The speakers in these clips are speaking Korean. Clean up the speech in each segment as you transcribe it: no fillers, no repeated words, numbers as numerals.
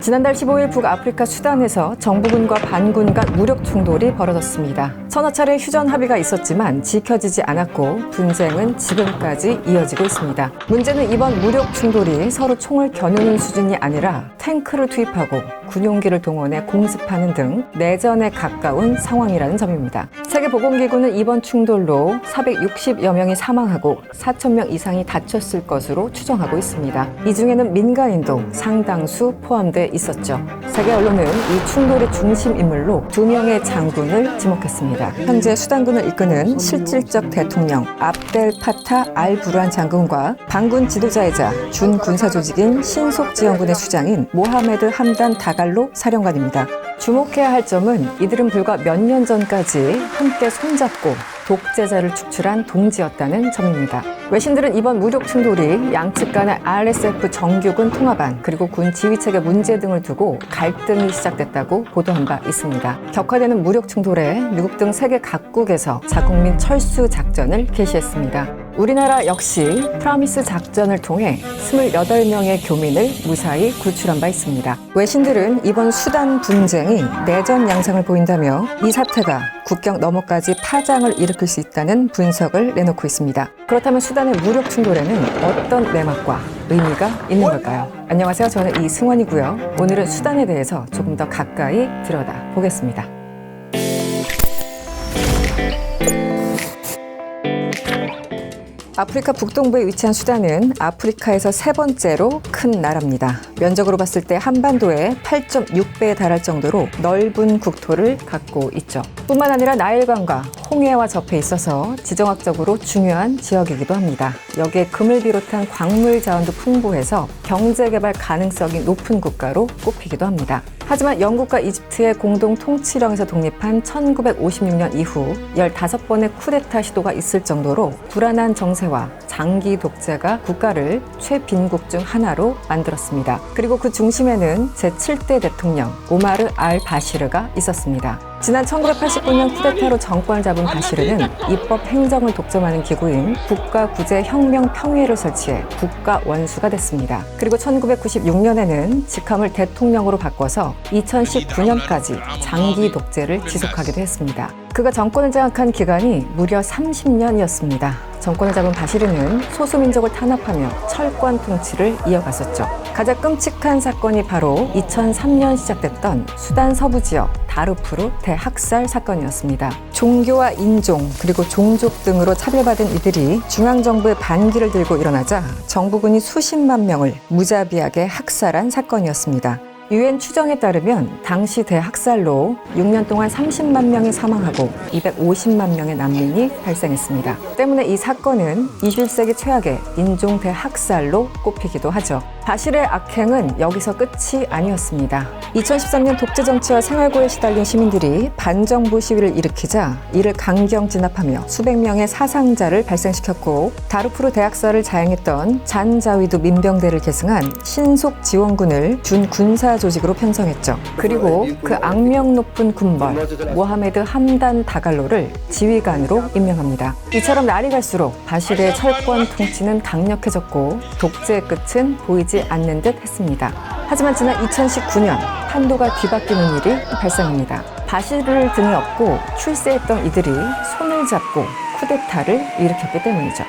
지난달 15일 북아프리카 수단에서 정부군과 반군 간 무력 충돌이 벌어졌습니다. 서너 차례 휴전 합의가 있었지만 지켜지지 않았고 분쟁은 지금까지 이어지고 있습니다. 문제는 이번 무력 충돌이 서로 총을 겨누는 수준이 아니라 탱크를 투입하고 군용기를 동원해 공습하는 등 내전에 가까운 상황이라는 점입니다. 세계보건기구는 이번 충돌로 460여 명이 사망하고 4,000명 이상이 다쳤을 것으로 추정하고 있습니다. 이 중에는 민간인도 상당수 포함돼 있었죠. 세계 언론은 이 충돌의 중심 인물로 2명의 장군을 지목했습니다. 현재 수단군을 이끄는 실질적 대통령 압델 파타 알 부르한 장군과 반군 지도자이자 준 군사 조직인 신속지원군의 수장인 모하메드 함단 다갈로 사령관입니다. 주목해야 할 점은 이들은 불과 몇 년 전까지 함께 손잡고 독재자를 축출한 동지였다는 점입니다. 외신들은 이번 무력 충돌이 양측 간의 RSF 정규군 통합안 그리고 군 지휘체계 문제 등을 두고 갈등이 시작됐다고 보도한 바 있습니다. 격화되는 무력 충돌에 미국 등 세계 각국에서 자국민 철수 작전을 개시했습니다. 우리나라 역시 프라미스 작전을 통해 28명의 교민을 무사히 구출한 바 있습니다. 외신들은 이번 수단 분쟁이 내전 양상을 보인다며 이 사태가 국경 너머까지 파장을 일으킬 수 있다는 분석을 내놓고 있습니다. 그렇다면 수단의 무력 충돌에는 어떤 내막과 의미가 있는 걸까요? 안녕하세요. 저는 이승원이고요. 오늘은 수단에 대해서 조금 더 가까이 들여다보겠습니다. 아프리카 북동부에 위치한 수단은 아프리카에서 세 번째로 큰 나라입니다. 면적으로 봤을 때 한반도의 8.6배에 달할 정도로 넓은 국토를 갖고 있죠. 뿐만 아니라 나일강과 홍해와 접해 있어서 지정학적으로 중요한 지역이기도 합니다. 여기에 금을 비롯한 광물 자원도 풍부해서 경제개발 가능성이 높은 국가로 꼽히기도 합니다. 하지만 영국과 이집트의 공동 통치령에서 독립한 1956년 이후 15번의 쿠데타 시도가 있을 정도로 불안한 정세와 장기 독재가 국가를 최빈국 중 하나로 만들었습니다. 그리고 그 중심에는 제7대 대통령 오마르 알 바시르가 있었습니다. 지난 1989년 쿠데타로 정권을 잡은 바시르는 입법 행정을 독점하는 기구인 국가구제혁명평의회를 설치해 국가 원수가 됐습니다. 그리고 1996년에는 직함을 대통령으로 바꿔서 2019년까지 장기 독재를 지속하기도 했습니다. 그가 정권을 장악한 기간이 무려 30년이었습니다. 정권을 잡은 바시르는 소수민족을 탄압하며 철권 통치를 이어갔었죠. 가장 끔찍한 사건이 바로 2003년 시작됐던 수단 서부 지역 다르푸르 대학살 사건이었습니다. 종교와 인종 그리고 종족 등으로 차별받은 이들이 중앙정부의 반기를 들고 일어나자 정부군이 수십만 명을 무자비하게 학살한 사건이었습니다. UN 추정에 따르면 당시 대학살로 6년 동안 30만 명이 사망하고 250만 명의 난민이 발생했습니다. 때문에 이 사건은 21세기 최악의 인종 대학살로 꼽히기도 하죠. 바시르의 악행은 여기서 끝이 아니었습니다. 2013년 독재 정치와 생활고에 시달린 시민들이 반정부 시위를 일으키자 이를 강경 진압하며 수백 명의 사상자를 발생시켰고 다르푸르 대학살을 자행했던 잔자위두 민병대를 계승한 신속 지원군을 준 군사 조직으로 편성했죠. 그리고 그 악명 높은 군벌 모하메드 함단 다갈로를 지휘관으로 임명합니다. 이처럼 날이 갈수록 바시르의 철권 통치는 강력해졌고 독재의 끝은 보이지 않는 듯 했습니다. 하지만 지난 2019년 판도가 뒤바뀌는 일이 발생합니다. 바시르를 등에 업고 출세했던 이들이 손을 잡고 쿠데타를 일으켰기 때문이죠.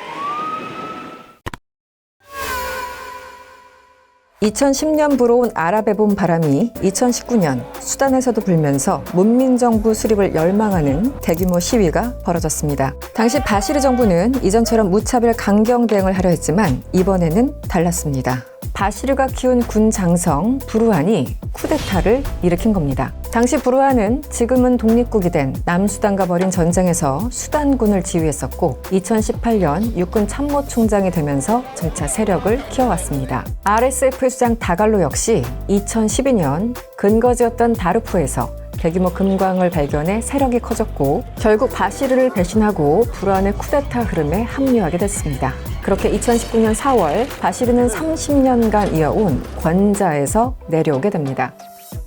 2010년 불어온 아랍의 봄 바람이 2019년 수단에서도 불면서 문민정부 수립을 열망하는 대규모 시위가 벌어졌습니다. 당시 바시르 정부는 이전처럼 무차별 강경 대응을 하려 했지만 이번에는 달랐습니다. 바시르가 키운 군 장성 부르한이 쿠데타를 일으킨 겁니다. 당시 부르한은 지금은 독립국이 된 남수단과 벌인 전쟁에서 수단군을 지휘했었고 2018년 육군 참모총장이 되면서 점차 세력을 키워왔습니다. RSF의 수장 다갈로 역시 2012년 근거지였던 다르푸에서 대규모 금광을 발견해 세력이 커졌고 결국 바시르를 배신하고 부르한의 쿠데타 흐름에 합류하게 됐습니다. 그렇게 2019년 4월 바시르는 30년간 이어온 권좌에서 내려오게 됩니다.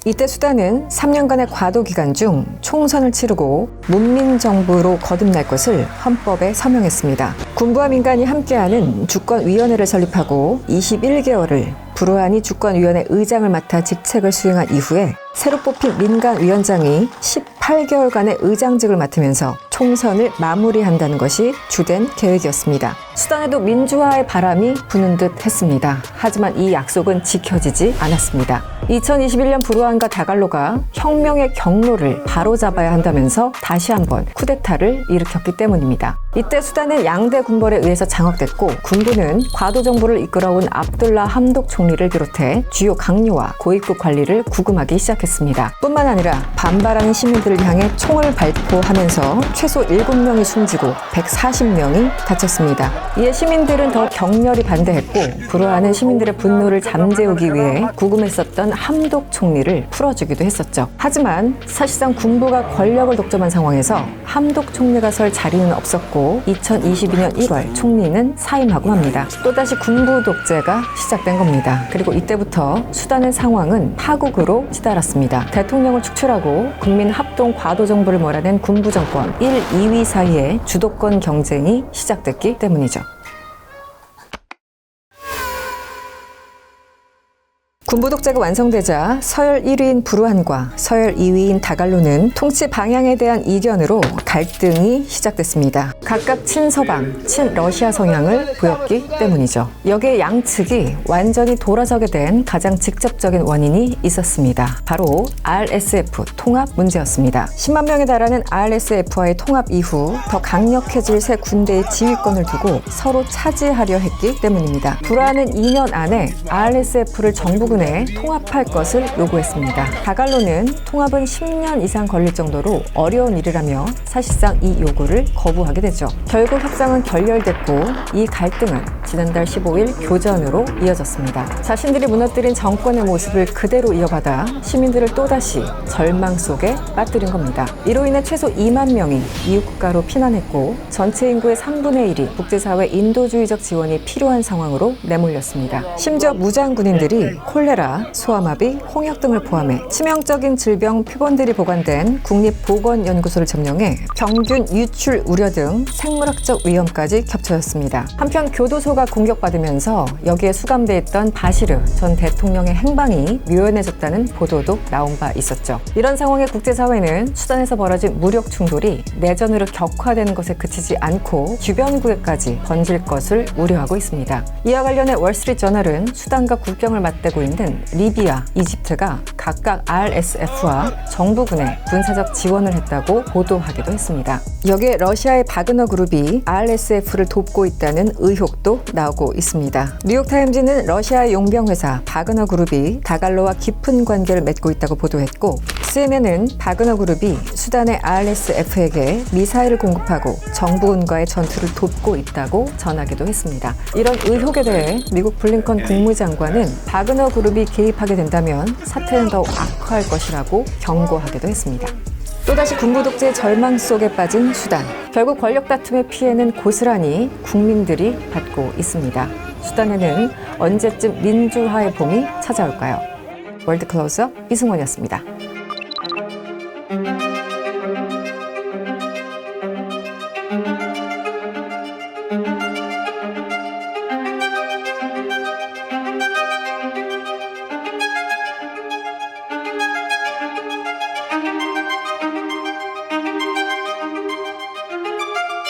이때 수단은 3년간의 과도 기간 중 총선을 치르고 문민정부로 거듭날 것을 헌법에 서명했습니다. 군부와 민간이 함께하는 주권위원회를 설립하고 21개월을 브루하니 주권위원회 의장을 맡아 직책을 수행한 이후에 새로 뽑힌 민간위원장이 18개월간의 의장직을 맡으면서 총선을 마무리한다는 것이 주된 계획이었습니다. 수단에도 민주화의 바람이 부는 듯 했습니다. 하지만 이 약속은 지켜지지 않았습니다. 2021년 브루한과 다갈로가 혁명의 경로를 바로잡아야 한다면서 다시 한번 쿠데타를 일으켰기 때문입니다. 이때 수단은 양대 군벌에 의해서 장악됐고 군부는 과도 정부를 이끌어온 압둘라 함독 총리를 비롯해 주요 강요와 고위급 관리를 구금하기 시작했습니다. 뿐만 아니라 반발하는 시민들을 향해 총을 발포하면서 최소 7명이 숨지고 140명이 다쳤습니다. 이에 시민들은 더 격렬히 반대했고 브루하는 시민들의 분노를 잠재우기 위해 구금했었던 함독 총리를 풀어주기도 했었죠. 하지만 사실상 군부가 권력을 독점한 상황에서 함독 총리가 설 자리는 없었고 2022년 1월 총리는 사임하고 맙니다. 또다시 군부 독재가 시작된 겁니다. 그리고 이때부터 수단의 상황은 파국으로 치달았습니다. 대통령을 축출하고 국민 합동 과도 정부를 몰아낸 군부 정권 1, 2위 사이에 주도권 경쟁이 시작됐기 때문이죠. 군부 독재가 완성되자 서열 1위인 브루한과 서열 2위인 다갈로는 통치 방향에 대한 이견으로 갈등이 시작됐습니다. 각각 친서방, 친러시아 성향을 보였기 때문이죠. 여기에 양측이 완전히 돌아서게 된 가장 직접적인 원인이 있었습니다. 바로 RSF 통합 문제였습니다. 10만 명에 달하는 RSF와의 통합 이후 더 강력해질 새 군대의 지휘권을 두고 서로 차지하려 했기 때문입니다. 브루한은 2년 안에 RSF를 정부군에 통합할 것을 요구했습니다. 다갈로는 통합은 10년 이상 걸릴 정도로 어려운 일이라며 사실상 이 요구를 거부하게 되죠. 결국 협상은 결렬됐고 이 갈등은 지난달 15일 교전으로 이어졌습니다. 자신들이 무너뜨린 정권의 모습을 그대로 이어받아 시민들을 또다시 절망 속에 빠뜨린 겁니다. 이로 인해 최소 2만 명이 이웃국가로 피난했고 전체 인구의 3분의 1이 국제사회 인도주의적 지원이 필요한 상황으로 내몰렸습니다. 심지어 무장군인들이 콜레라, 소아마비, 홍역 등을 포함해 치명적인 질병 표본들이 보관된 국립보건연구소를 점령해 병균 유출 우려 등 생물학적 위험까지 겹쳐졌습니다. 한편 교도소가 공격받으면서 여기에 수감돼 있던 바시르 전 대통령의 행방이 묘연해졌다는 보도도 나온 바 있었죠. 이런 상황에 국제사회는 수단에서 벌어진 무력 충돌이 내전으로 격화되는 것에 그치지 않고 주변국에까지 번질 것을 우려하고 있습니다. 이와 관련해 월스트리트저널은 수단과 국경을 맞대고 있는 리비아, 이집트가 각각 RSF와 정부군에 군사적 지원을 했다고 보도하기도 했습니다. 여기에 러시아의 바그너 그룹이 RSF를 돕고 있다는 의혹도 나오고 있습니다. 뉴욕타임즈는 러시아의 용병회사 바그너 그룹이 다갈로와 깊은 관계를 맺고 있다고 보도했고 CNN은 바그너 그룹이 수단의 RSF에게 미사일을 공급하고 정부군과의 전투를 돕고 있다고 전하기도 했습니다. 이런 의혹에 대해 미국 블링컨 국무장관은 바그너 그룹이 개입하게 된다면 사태는 더욱 악화할 것이라고 경고하기도 했습니다. 또다시 군부 독재의 절망 속에 빠진 수단. 결국 권력 다툼의 피해는 고스란히 국민들이 받고 있습니다. 수단에는 언제쯤 민주화의 봄이 찾아올까요? 월드 클로즈업 이승원이었습니다.